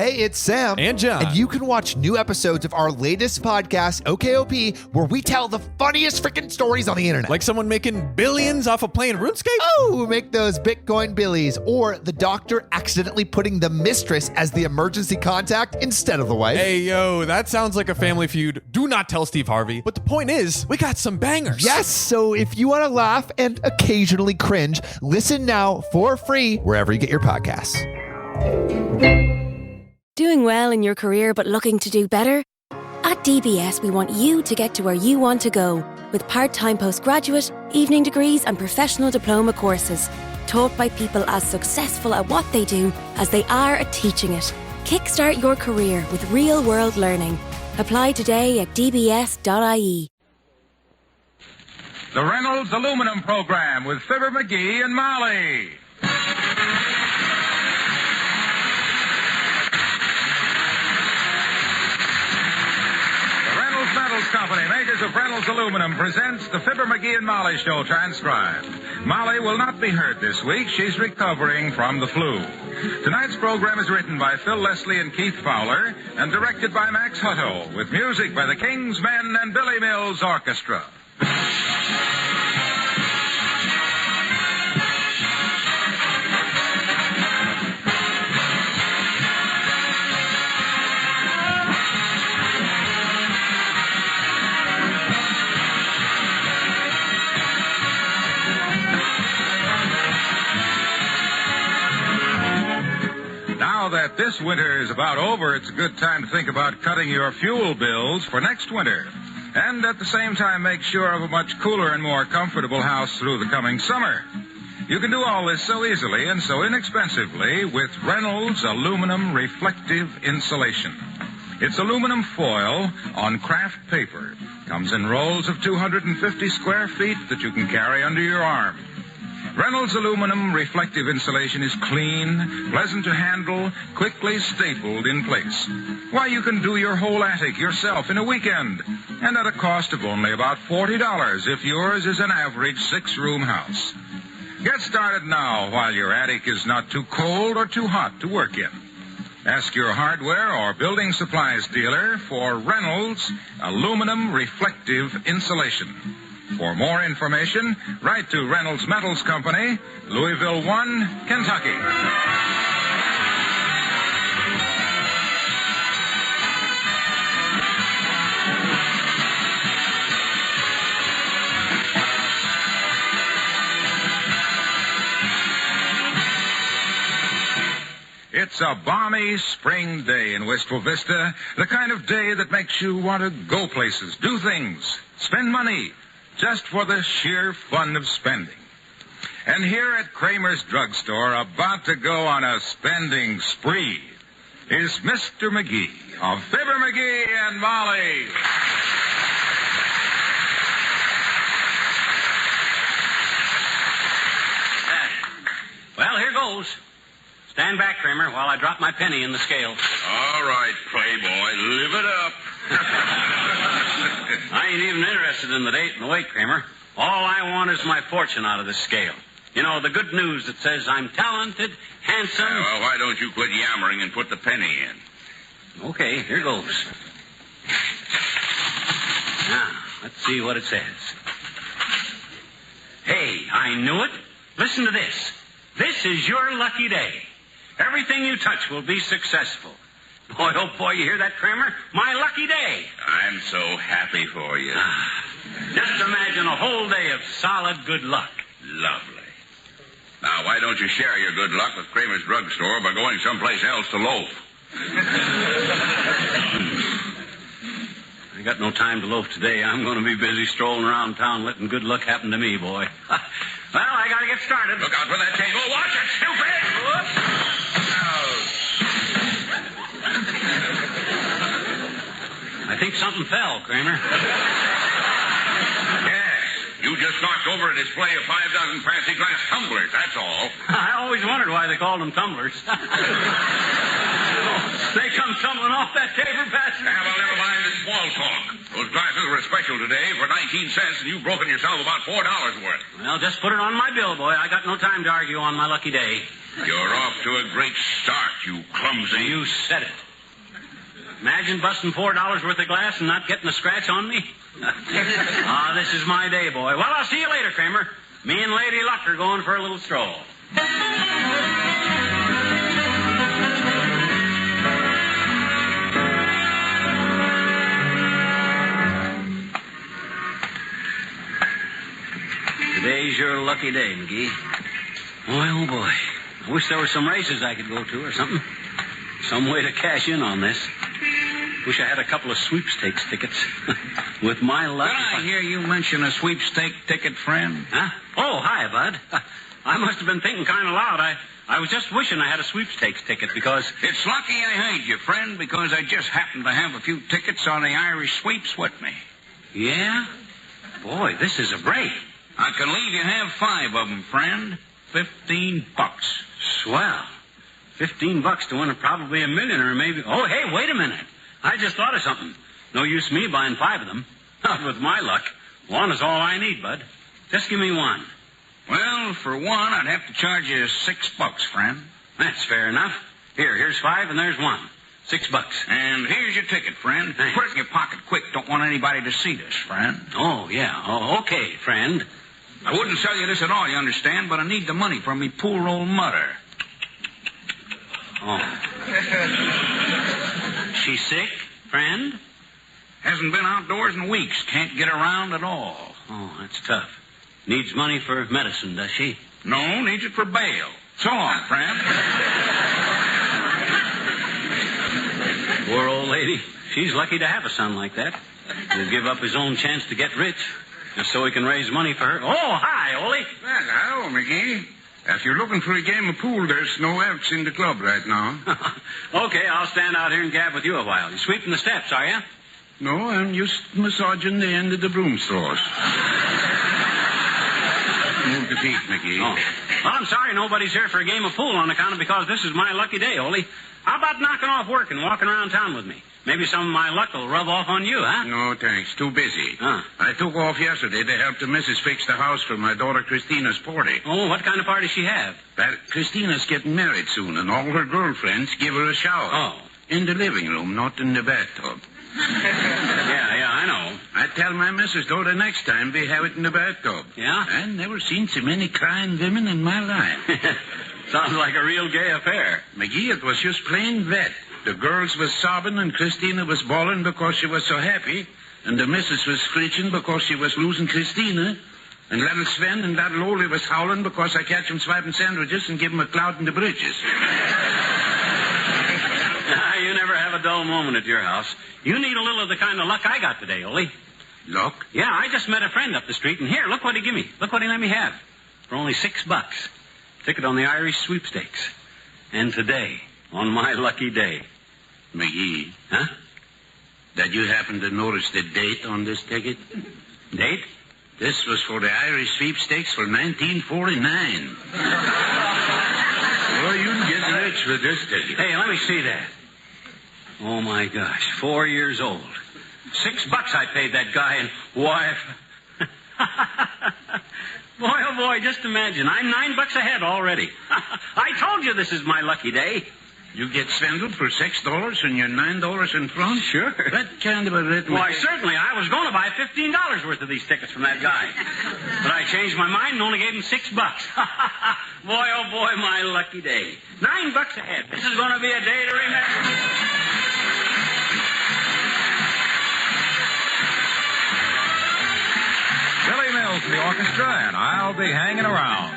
Hey, it's Sam. And John. And you can watch new episodes of our latest podcast, OKOP, where we tell the funniest freaking stories on the internet. Like someone making billions off of playing RuneScape? Oh, make those Bitcoin billies. Or the doctor accidentally putting the mistress as the emergency contact instead of the wife. Hey, yo, that sounds like a family feud. Do not tell Steve Harvey. But the point is, we got some bangers. Yes, so if you want to laugh and occasionally cringe, listen now for free wherever you get your podcasts. Doing well in your career but looking to do better? At DBS, we want you to get to where you want to go with part-time postgraduate, evening degrees and professional diploma courses taught by people as successful at what they do as they are at teaching it. Kickstart your career with real-world learning. Apply today at dbs.ie. The Reynolds Aluminum Program with Fibber, MCGee, and Molly. Metals Company, makers of Reynolds Aluminum, presents the Fibber, MCGee, and Molly Show transcribed. Molly will not be hurt this week. She's recovering from the flu. Tonight's program is written by Phil Leslie and Keith Fowler and directed by Max Hutto, with music by the King's Men and Billy Mills Orchestra. Now that this winter is about over, it's a good time to think about cutting your fuel bills for next winter. And at the same time, make sure of a much cooler and more comfortable house through the coming summer. You can do all this so easily and so inexpensively with Reynolds Aluminum Reflective Insulation. It's aluminum foil on craft paper. Comes in rolls of 250 square feet that you can carry under your arm. Reynolds Aluminum Reflective Insulation is clean, pleasant to handle, quickly stapled in place. Why, you can do your whole attic yourself in a weekend, and at a cost of only about $40 if yours is an average 6-room house. Get started now while your attic is not too cold or too hot to work in. Ask your hardware or building supplies dealer for Reynolds Aluminum Reflective Insulation. For more information, write to Reynolds Metals Company, Louisville 1, Kentucky. It's a balmy spring day in Wistful Vista, the kind of day that makes you want to go places, do things, spend money, just for the sheer fun of spending. And here at Kramer's Drugstore, about to go on a spending spree, is Mr. McGee of Fibber, McGee, and Molly. Well, here goes. Stand back, Kramer, while I drop my penny in the scale. All right, playboy, live it up. I ain't even interested in the date and the weight, Kramer. All I want is my fortune out of this scale. You know, the good news that says I'm talented, handsome... Well, why don't you quit yammering and put the penny in? Okay, here goes. Now, let's see what it says. Hey, I knew it. Listen to this. This is your lucky day. Everything you touch will be successful. Boy, oh boy, you hear that, Kramer? My lucky day. I'm so happy for you. Just imagine a whole day of solid good luck. Lovely. Now, why don't you share your good luck with Kramer's Drugstore by going someplace else to loaf? I got no time to loaf today. I'm going to be busy strolling around town letting good luck happen to me, boy. Well, I got to get started. Look out for that table. Watch it, stupid! I think something fell, Kramer. Yes, you just knocked over a display of 5 dozen fancy glass tumblers, that's all. I always wondered why they called them tumblers. They come tumbling off that table, Pastor. Well, never mind this small talk. Those glasses were special today for 19 cents, and you've broken yourself about $4 worth. Well, just put it on my bill, boy. I got no time to argue on my lucky day. You're off to a great start, you clumsy. You said it. Imagine busting $4 worth of glass and not getting a scratch on me. This is my day, boy. Well, I'll see you later, Kramer. Me and Lady Luck are going for a little stroll. Today's your lucky day, McGee. Boy, oh boy. I wish there were some races I could go to or something. Some way to cash in on this. Wish I had a couple of sweepstakes tickets. With my luck... Did I hear you mention a sweepstake ticket, friend? Huh? Oh, hi, Bud. I must have been thinking kind of loud. I was just wishing I had a sweepstakes ticket because... It's lucky I heard you, friend, because I just happen to have a few tickets on the Irish sweeps with me. Yeah? Boy, this is a break. I can leave you have 5 of them, friend. $15. Swell. $15 to win probably $1 million or maybe... Oh, hey, wait a minute. I just thought of something. No use me buying 5 of them. Not with my luck. 1 is all I need, Bud. Just give me 1. Well, for 1, I'd have to charge you $6, friend. That's fair enough. Here's 5 and there's 1. $6. And here's your ticket, friend. Thanks. Put it in your pocket quick. Don't want anybody to see this, friend. Oh, yeah. Oh, okay, friend. I wouldn't sell you this at all, you understand, but I need the money for me poor old mother. Oh. She's sick, friend? Hasn't been outdoors in weeks. Can't get around at all. Oh, that's tough. Needs money for medicine, does she? No, needs it for bail. So long, friend. Poor old lady. She's lucky to have a son like that. He'll give up his own chance to get rich just so he can raise money for her. Oh, hi, Ole. Well, hello, McGee. If you're looking for a game of pool, there's no elks in the club right now. Okay, I'll stand out here and gab with you a while. You sweeping the steps, are you? No, I'm just massaging the end of the broom straws. Move the feet, McGee. Oh. Well, I'm sorry nobody's here for a game of pool on account of because this is my lucky day, Ole. How about knocking off work and walking around town with me? Maybe some of my luck will rub off on you, huh? No, thanks. Too busy. Huh. I took off yesterday to help the missus fix the house for my daughter Christina's party. Oh, what kind of party she have? Well, Christina's getting married soon, and all her girlfriends give her a shower. Oh. In the living room, not in the bathtub. Yeah, I know. I tell my missus, though, the next time we have it in the bathtub. Yeah? I never seen so many crying women in my life. Sounds like a real gay affair. McGee, it was just plain wet. The girls was sobbing and Christina was bawling because she was so happy. And the missus was screeching because she was losing Christina. And little Sven and little Ole was howling because I catch 'em swiping sandwiches and give 'em a clout in the bridges. You never have a dull moment at your house. You need a little of the kind of luck I got today, Ole. Luck? Yeah, I just met a friend up the street, and here, look what he give me. Look what he let me have. For only $6. Ticket on the Irish sweepstakes. And today, on my lucky day. McGee. Huh? Did you happen to notice the date on this ticket? Date? This was for the Irish sweepstakes for 1949. Well, you can get rich with this ticket. Hey, let me see that. Oh, my gosh, 4 years old. $6 I paid that guy, and why... Boy, oh boy, just imagine. I'm $9 ahead already. I told you this is my lucky day. You get swindled for $6 and you're $9 in front? Sure. What kind of a rhythm? Why, certainly. I was going to buy $15 worth of these tickets from that guy. But I changed my mind and only gave him $6. Boy, oh boy, my lucky day. $9 ahead. This is going to be a day to remember. Billy Mills to the orchestra, and I'll be hanging around.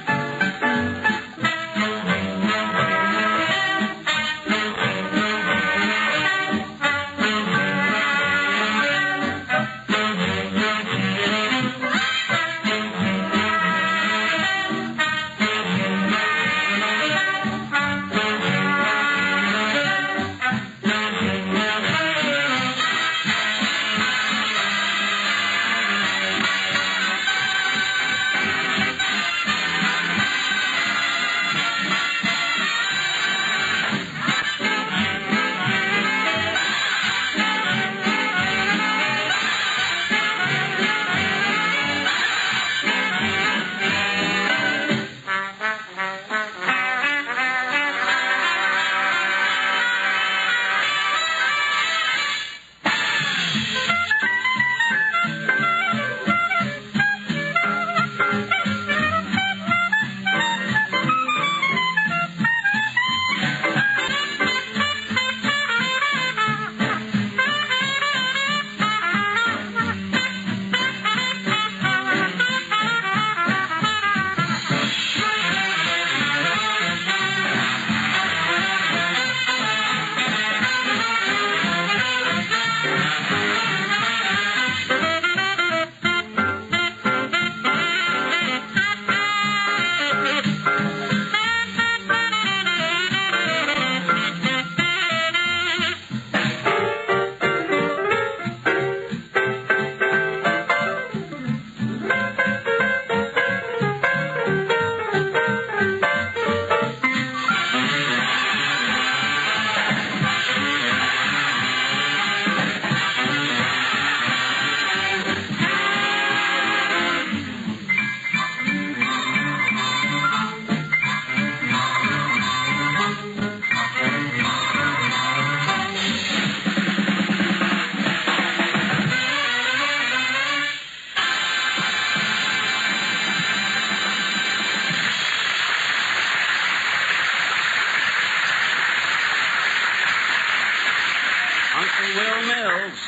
Uncle Will Mills.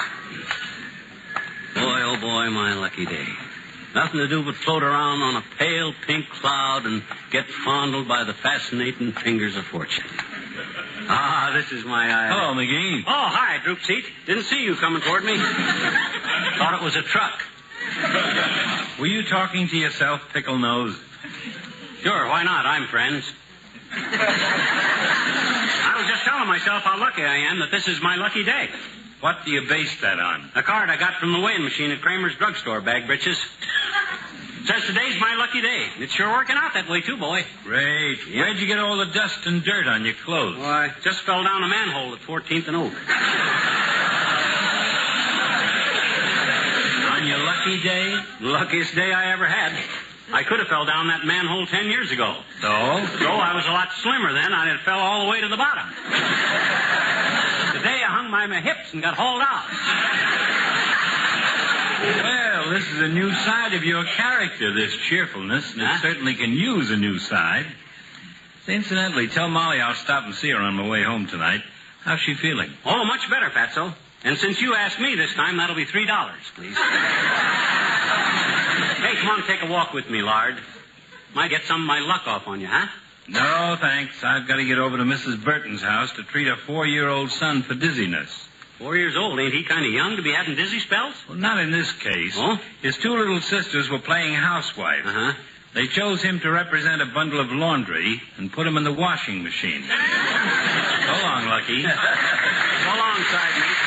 Boy, oh boy, my lucky day. Nothing to do but float around on a pale pink cloud and get fondled by the fascinating fingers of fortune. Ah, this is my... Hello, McGee. Oh, hi, Droop Seat. Didn't see you coming toward me. Thought it was a truck. Were you talking to yourself, Pickle Nose? Sure, why not? I'm friends. I was just telling myself how lucky I am that this is my lucky day. What do you base that on? A card I got from the weighing machine at Kramer's drugstore, bag britches. Says today's my lucky day. It's sure working out that way, too, boy. Great. Yeah. Where'd you get all the dust and dirt on your clothes? Well, I just fell down a manhole at 14th and Oak. On your lucky day? Luckiest day I ever had. I could have fell down that manhole 10 years ago. So? So I was a lot slimmer then. I had fell all the way to the bottom. Today I hung by my hips and got hauled out. Well, this is a new side of your character, this cheerfulness, and it certainly can use a new side. Incidentally, tell Molly I'll stop and see her on my way home tonight. How's she feeling? Oh, much better, Fatso. And since you asked me this time, that'll be $3, please. Hey, come on, take a walk with me, Lard. Might get some of my luck off on you, huh? No, thanks. I've got to get over to Mrs. Burton's house to treat a 4-year-old son for dizziness. 4 years old. Ain't he kind of young to be having dizzy spells? Well, not in this case. Oh? His 2 little sisters were playing housewife. Uh-huh. They chose him to represent a bundle of laundry and put him in the washing machine. So long, Lucky. So long, side mate.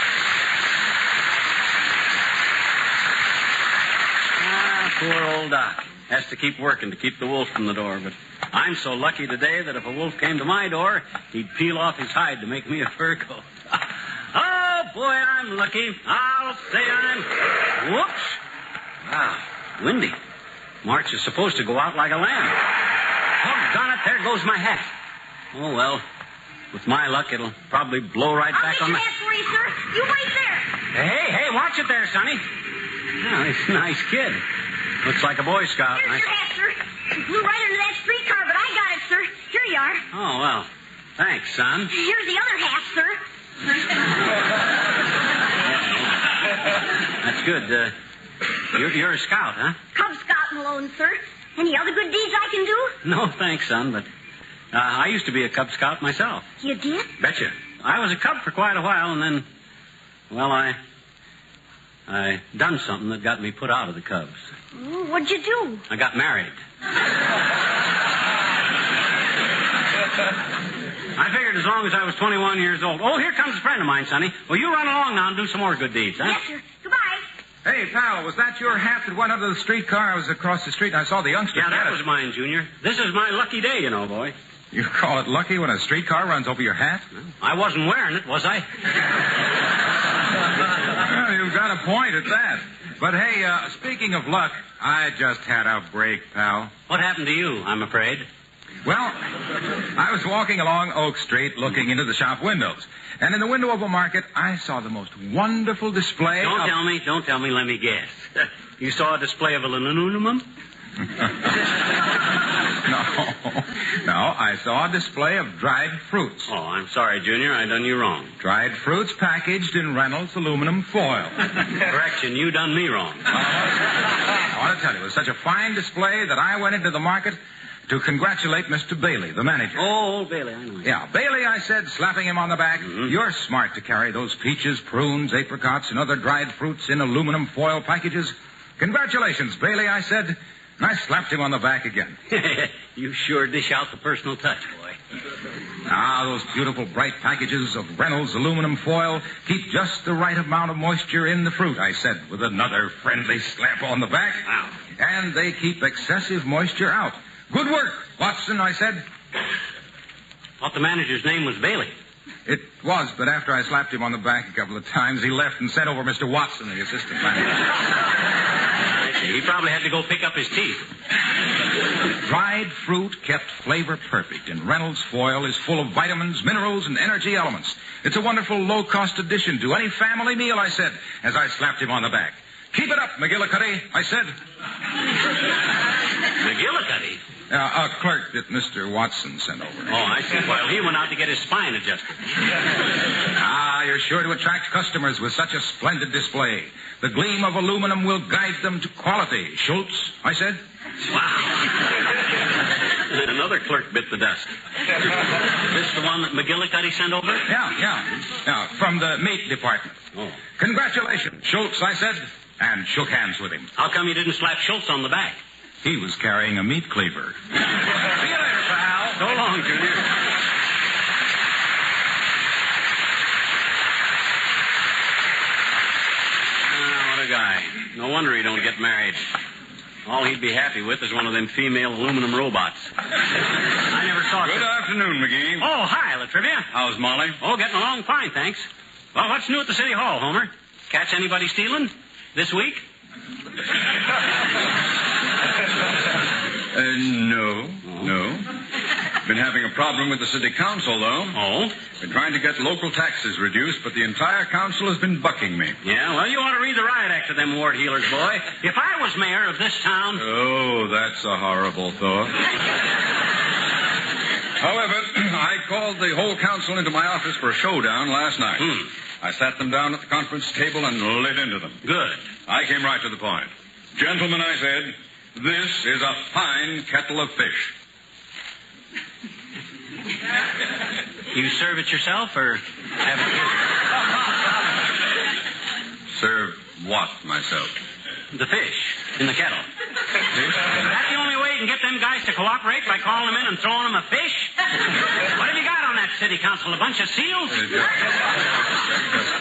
Poor old Doc. Has to keep working to keep the wolf from the door, but I'm so lucky today that if a wolf came to my door, he'd peel off his hide to make me a fur coat. Oh, boy, I'm lucky. I'll say I'm... Whoops. Wow, windy. March is supposed to go out like a lamb. Oh, darn it, there goes my hat. Oh, well, with my luck, it'll probably blow right back on I'll get your hat for you, sir. You wait there. Hey, watch it there, Sonny. Oh, he's a nice kid. Looks like a Boy Scout. Here's your hat, sir. It flew right into that streetcar, but I got it, sir. Here you are. Oh, well, thanks, son. Here's the other hat, sir. That's good. You're a scout, huh? Cub Scout, Malone, sir. Any other good deeds I can do? No, thanks, son, but I used to be a Cub Scout myself. You did? Betcha. I was a Cub for quite a while, and then, well, I done something that got me put out of the Cubs. Oh, what'd you do? I got married. I figured as long as I was 21 years old. Oh, here comes a friend of mine, Sonny. Well, you run along now and do some more good deeds, huh? Yes, sir. Goodbye. Hey, pal, was that your hat that went under the streetcar? I was across the street and I saw the youngster. Yeah, that was mine, Junior. This is my lucky day, you know, boy. You call it lucky when a streetcar runs over your hat? I wasn't wearing it, was I? Well, you've got a point at that. But, hey, speaking of luck, I just had a break, pal. What happened to you, I'm afraid? Well, I was walking along Oak Street looking into the shop windows. And in the window of a market, I saw the most wonderful display Don't tell me, let me guess. You saw a display of aluminum? No, I saw a display of dried fruits. Oh, I'm sorry, Junior. I done you wrong. Dried fruits packaged in Reynolds aluminum foil. Correction, you done me wrong. I want to tell you, it was such a fine display that I went into the market to congratulate Mr. Bailey, the manager. Oh, Bailey, I know. Yeah, Bailey, I said, slapping him on the back. Mm-hmm. You're smart to carry those peaches, prunes, apricots, and other dried fruits in aluminum foil packages. Congratulations, Bailey, I said. And I slapped him on the back again. You sure dish out the personal touch, boy. Those beautiful bright packages of Reynolds aluminum foil keep just the right amount of moisture in the fruit, I said, with another friendly slap on the back. Wow. And they keep excessive moisture out. Good work, Watson, I said. Thought the manager's name was Bailey. It was, but after I slapped him on the back a couple of times, he left and sent over Mr. Watson, the assistant manager. I see. He probably had to go pick up his teeth. Dried fruit kept flavor perfect, and Reynolds foil is full of vitamins, minerals, and energy elements. It's a wonderful low-cost addition to any family meal, I said, as I slapped him on the back. Keep it up, McGillicuddy, I said. McGillicuddy? A clerk that Mr. Watson sent over. Oh, I see. Well, he went out to get his spine adjusted. You're sure to attract customers with such a splendid display. The gleam of aluminum will guide them to quality. Schultz, I said. Wow. Another clerk bit the dust. This the one that McGillicuddy sent over? Yeah, from the meat department. Oh. Congratulations, Schultz, I said, and shook hands with him. How come you didn't slap Schultz on the back? He was carrying a meat cleaver. See you later, pal. So long, Junior. What a guy. No wonder he don't get married. All he'd be happy with is one of them female aluminum robots. I never saw it. Good afternoon, McGee. Oh, hi, Latrivia. How's Molly? Oh, getting along fine, thanks. Well, what's new at the City Hall, Homer? Catch anybody stealing? This week? No. Been having a problem with the city council, though. Oh? Been trying to get local taxes reduced, but the entire council has been bucking me. Yeah, well, you ought to read the riot act of them ward healers, boy. If I was mayor of this town... Oh, that's a horrible thought. However, I called the whole council into my office for a showdown last night. I sat them down at the conference table and lit into them. Good. I came right to the point. Gentlemen, I said, this is a fine kettle of fish. You serve it yourself, or have it Serve what, myself? the fish in the kettle? Fish? That's the only way you can get them guys to cooperate, by calling them in and throwing them a fish. What have you got on that city council? A bunch of seals?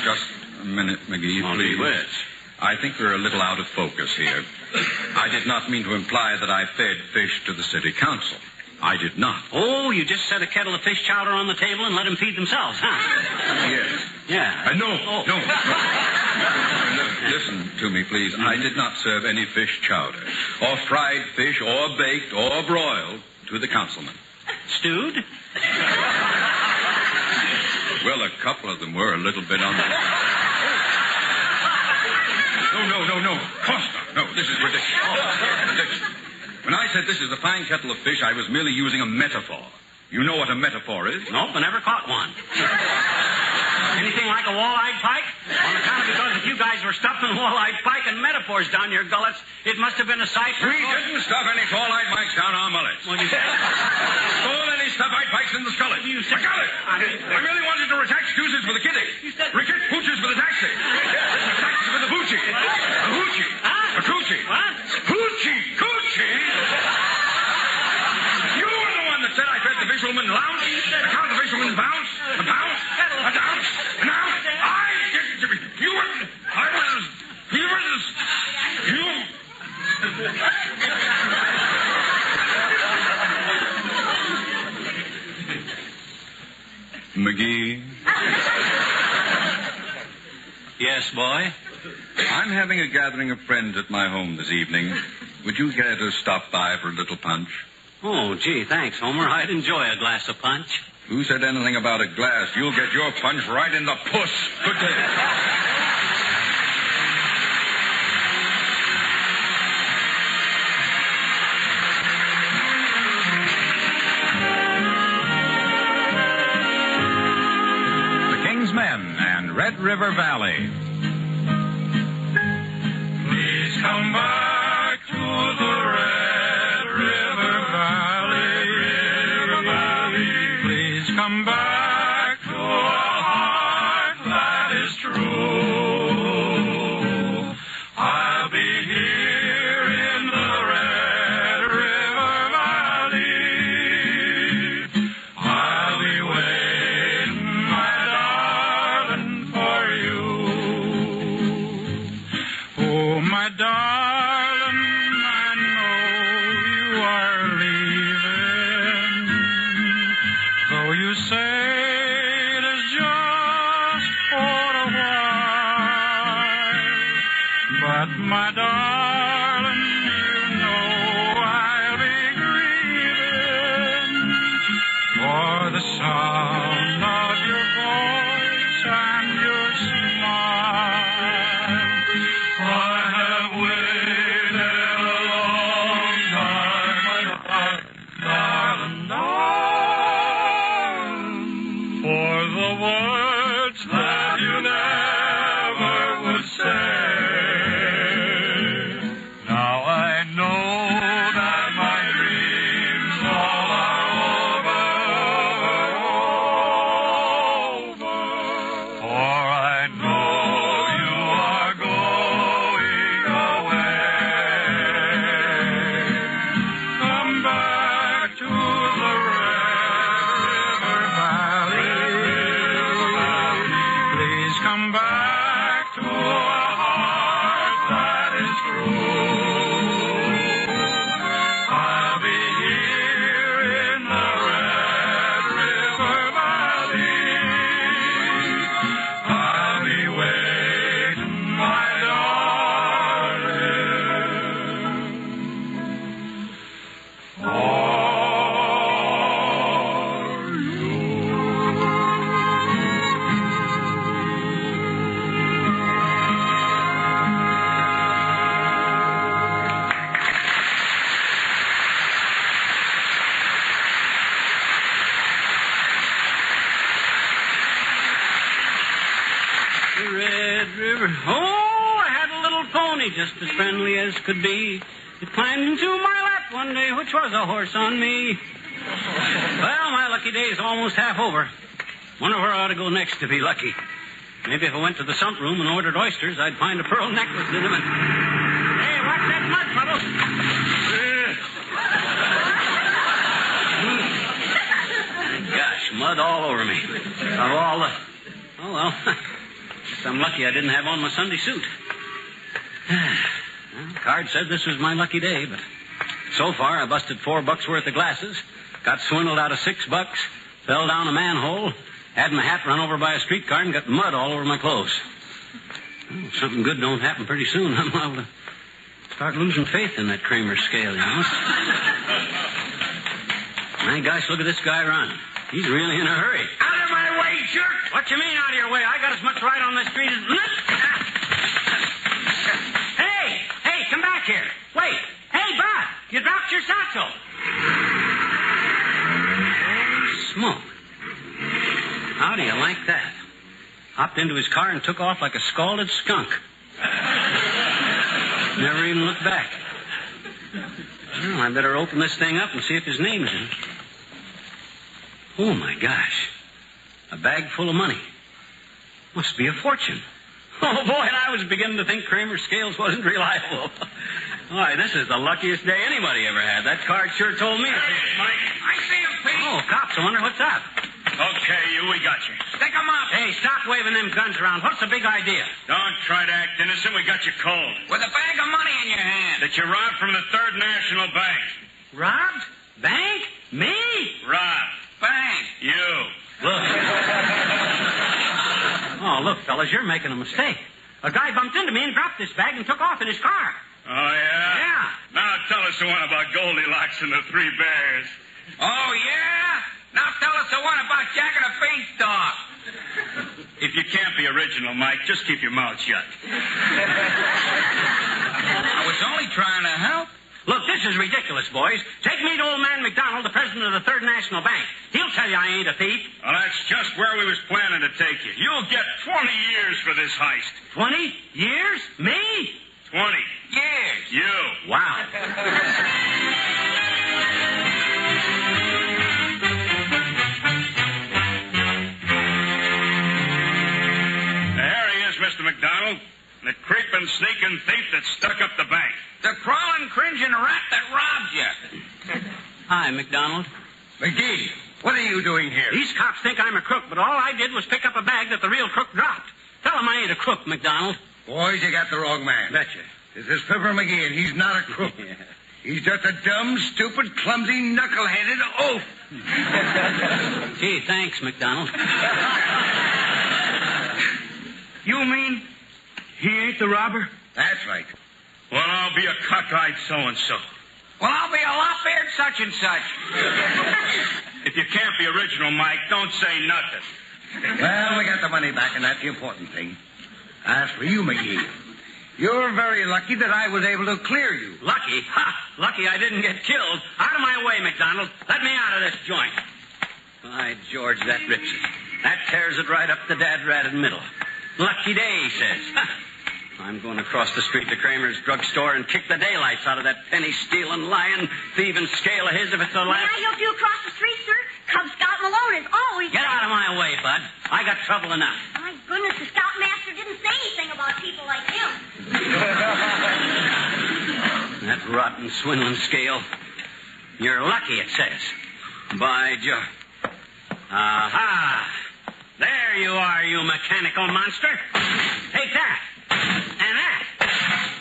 Just a minute, McGee, please. Whiz. I think we're a little out of focus here. I did not mean to imply that I fed fish to the city council. I did not. Oh, you just set a kettle of fish chowder on the table and let them feed themselves, huh? Yes. Yeah. No. Listen to me, please. I did not serve any fish chowder, or fried fish, or baked, or broiled to the councilman. Stewed? Well, a couple of them were a little bit on the... No. Costa. No, this is ridiculous. When I said this is a fine kettle of fish, I was merely using a metaphor. You know what a metaphor is? Nope, I never caught one. Anything like a wall-eyed pike? On account of because if you guys were stuffing wall-eyed pike and metaphors down your gullets, it must have been a sight for... We didn't stuff any wall-eyed pikes down our mullets. Well, you said... Stole any stuff-eyed pikes in the skullet. You said... I got it. I really wanted to retax excuses for the kiddie. You said... Ricket pooches for the taxi. Taxi for the boochie. A hoochie. Huh? A coochie. What? Hoochie. Coochie. You were the one that said I fed the fisherman lounge. I count the fisherman bounce. A bounce. A bounce. An ounce. I didn't... You were... I was... He was... You... McGee? Yes, boy? I'm having a gathering of friends at my home this evening. Would you care to stop by for a little punch? Oh, gee, thanks, Homer. I'd enjoy a glass of punch. Who said anything about a glass? You'll get your punch right in the puss. Good day. Men and Red River Valley. Please come back to the Red River Valley. Please come back to a heart that is true. I'll be here in the Red River Valley. I'll be waiting, my darling, for you. Oh, my darling, I know you are leaving. Though you say it is just for a while. But, my darling, you know I'll be grieving for the sound of your voice and your smile. I have waited a long time, my darling, darling, for the words that you come back to a heart that is true. I'll be here in the Red River Valley. I'll be waiting, my darling. Red River. Oh, I had a little pony just as friendly as could be. It climbed into my lap one day, which was a horse on me. Well, my lucky day is almost half over. Wonder where I ought to go next to be lucky. Maybe if I went to the sump room and ordered oysters, I'd find a pearl necklace in them and... Hey, watch that mud puddle. Gosh, mud all over me. Of all the... Oh, well... Guess I'm lucky I didn't have on my Sunday suit. Well, the card said this was my lucky day, but so far I busted $4 worth of glasses, got swindled out of $6, fell down a manhole, had my hat run over by a streetcar, and got mud all over my clothes. Well, if something good don't happen pretty soon, I'm liable to start losing faith in that Kramer scale, you know. My gosh, look at this guy run. He's really in a hurry. Out of my way, jerk! What you mean out of your way? I got as much right on the street as... Hey, come back here. Wait. Hey, Bud, you dropped your satchel. Smoke. How do you like that? Hopped into his car and took off like a scalded skunk. Never even looked back. Well, I better open this thing up and see if his name's in it. Oh, my gosh. A bag full of money. Must be a fortune. Oh, boy, and I was beginning to think Kramer's scales wasn't reliable. Why, this is the luckiest day anybody ever had. That card sure told me. Hey, Mike. I see him, Pete. Oh, cops, I wonder what's up. Okay, we got you. Stick him up. Hey, stop waving them guns around. What's the big idea? Don't try to act innocent. We got you cold. With a bag of money in your hand. That you robbed from the Third National Bank. Robbed? Bank? Me? Robbed. Bank. You. Look. Oh, look, fellas, you're making a mistake. A guy bumped into me and dropped this bag and took off in his car. Oh, yeah? Yeah. Now tell us the one about Goldilocks and the Three Bears. Oh, yeah? Now tell us the one about Jack and the Beanstalk. If you can't be original, Mike, just keep your mouth shut. I was only trying to help. Look, this is ridiculous, boys. Take me to old man McDonald, the president of the Third National Bank. He'll tell you I ain't a thief. Well, that's just where we was planning to take you. You'll get 20 years for this heist. 20 years? Me? 20 years. You. Wow. There he is, Mr. McDonald. The creeping, sneaking thief that stuck up the bank. The crawling, cringing rat that robbed you. Hi, McDonald. McGee, what are you doing here? These cops think I'm a crook, but all I did was pick up a bag that the real crook dropped. Tell them I ain't a crook, McDonald. Boys, you got the wrong man. Betcha. This is Fibber McGee, and he's not a crook. Yeah. He's just a dumb, stupid, clumsy, knuckle-headed oaf. Gee, thanks, McDonald. You mean he ain't the robber? That's right. Well, I'll be a cockeyed so-and-so. Well, I'll be a lop-eared such and such. If you can't be original, Mike, don't say nothing. Well, we got the money back, and that's the important thing. As for you, McGee, you're very lucky that I was able to clear you. Lucky? Ha! Lucky I didn't get killed. Out of my way, McDonald. Let me out of this joint. By George, that rips it. That tears it right up the dad-ratted middle. Lucky day, he says. Ha! I'm going across the street to Kramer's drugstore and kick the daylights out of that penny-stealing, lying, thieving scale of his if it's the last... May I help you across the street, sir? Cub Scout Malone is always... Get out of my way, bud. I got trouble enough. My goodness, the scoutmaster didn't say anything about people like him. That rotten, swindling scale. You're lucky, it says. By George. Aha! There There you are, you mechanical monster. Take that. And that.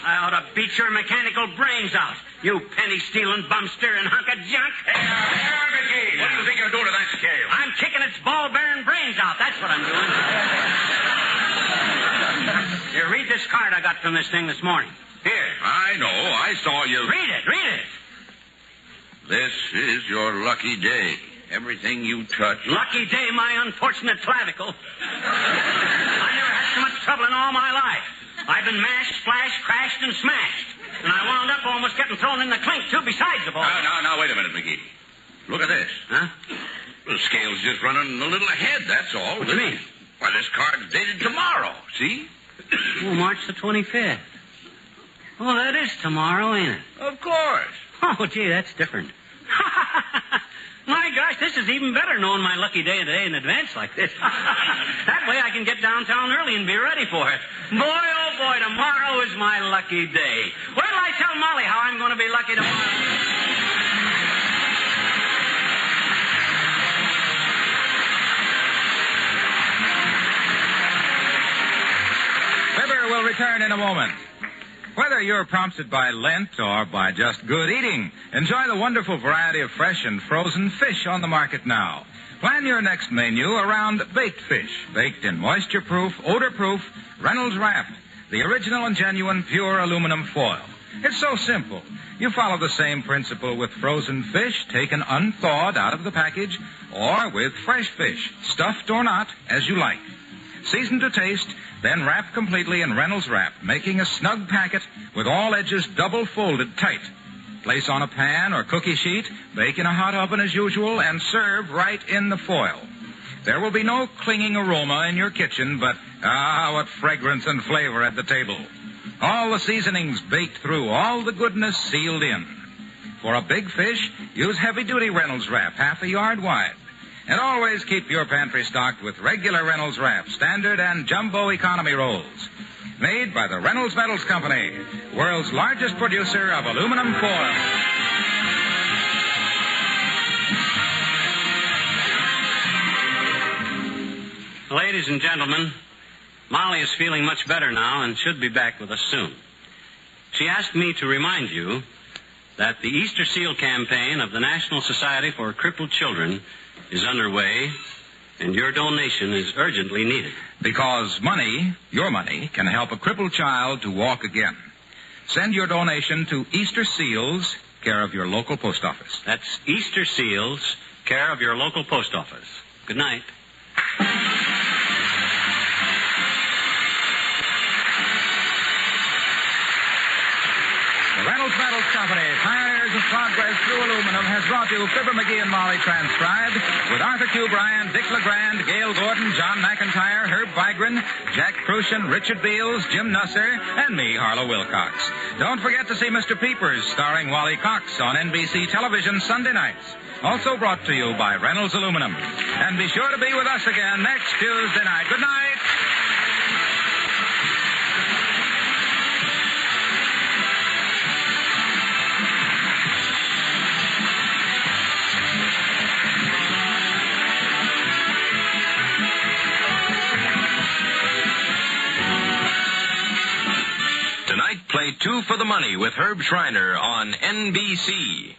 I ought to beat your mechanical brains out. You penny-stealing, bum-steering hunk of junk. Hey, McGee, what do you think you're doing to that scale? I'm kicking its ball-bearing brains out. That's what I'm doing. Here, read this card I got from this thing this morning. Here. I know. I saw you. Read it. This is your lucky day. Everything you touch. Lucky day, my unfortunate clavicle. I never had so much trouble in all my life. I've been mashed, splashed, crashed, and smashed. And I wound up almost getting thrown in the clink, too, besides the ball. Now, wait a minute, McGee. Look at this. Huh? The scale's just running a little ahead, that's all. What do you mean? Why, this card's dated tomorrow, see? Oh, March the 25th. Oh, that is tomorrow, ain't it? Of course. Oh, gee, that's different. My gosh, this is even better knowing my lucky day today in advance like this. That way I can get downtown early and be ready for it. Boy, oh boy, tomorrow is my lucky day. Wait till I tell Molly how I'm going to be lucky tomorrow. Fibber will return in a moment. Whether you're prompted by Lent or by just good eating, enjoy the wonderful variety of fresh and frozen fish on the market now. Plan your next menu around baked fish, baked in moisture-proof, odor-proof Reynolds Wrap, the original and genuine pure aluminum foil. It's so simple. You follow the same principle with frozen fish taken unthawed out of the package, or with fresh fish, stuffed or not, as you like. Season to taste, then wrap completely in Reynolds Wrap, making a snug packet with all edges double folded tight. Place on a pan or cookie sheet, bake in a hot oven as usual, and serve right in the foil. There will be no clinging aroma in your kitchen, but what fragrance and flavor at the table. All the seasonings baked through, all the goodness sealed in. For a big fish, use heavy-duty Reynolds Wrap, half a yard wide. And always keep your pantry stocked with regular Reynolds Wrap, standard and jumbo economy rolls. Made by the Reynolds Metals Company, world's largest producer of aluminum foil. Ladies and gentlemen, Molly is feeling much better now and should be back with us soon. She asked me to remind you that the Easter Seal campaign of the National Society for Crippled Children is underway, and your donation is urgently needed. Because money, your money, can help a crippled child to walk again. Send your donation to Easter Seals, care of your local post office. That's Easter Seals, care of your local post office. Good night. The Reynolds Metals Company, pioneers of progress through aluminum, has brought you Fibber, McGee, and Molly transcribed with Arthur Q. Bryan, Dick LeGrand, Gail Gordon, John McIntyre, Herb Vigran, Jack Crucian, Richard Beals, Jim Nusser, and me, Harlow Wilcox. Don't forget to see Mr. Peepers, starring Wally Cox, on NBC television Sunday nights. Also brought to you by Reynolds Aluminum. And be sure to be with us again next Tuesday night. Good night. Tonight, play Two for the Money with Herb Schreiner on NBC.